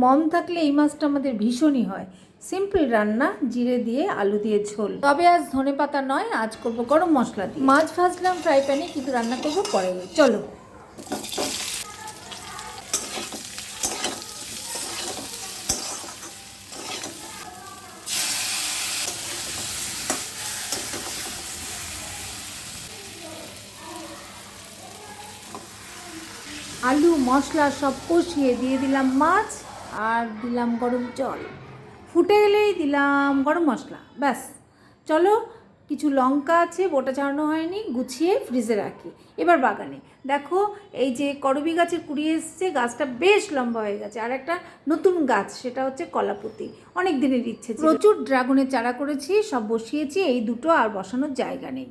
মম থাকলে এই মাছটা আমাদের ভীষণই হয়। সিম্পল রান্না, জিরে দিয়ে আলু দিয়ে ঝোল। তবে আজ ধনেপাতা নয়, আজ করবো গরম মশলা দিয়ে। মাছ ভাজলাম ফ্রাই প্যানে, কিন্তু রান্না করবো পরে। চলো। আলু মশলা সব কষিয়ে দিয়ে দিলাম মাছ, আর দিলাম গরম জল। ফুটে গেলেই দিলাম গরম মশলা, ব্যাস। চলো, কিছু লঙ্কা আছে, বোটা ছাড়ানো হয়নি, গুছিয়ে ফ্রিজে রাখি। এবার বাগানে দেখো, এই যে করবি গাছের কুড়ি এসছে, গাছটা বেশ লম্বা হয়ে গেছে। আর একটা নতুন গাছ, সেটা হচ্ছে কলাপতি। অনেক দিনের ইচ্ছে ছিল। প্রচুর ড্রাগনের চারা করেছি, সব বসিয়েছি, এই দুটো আর বসানোর জায়গা নেই।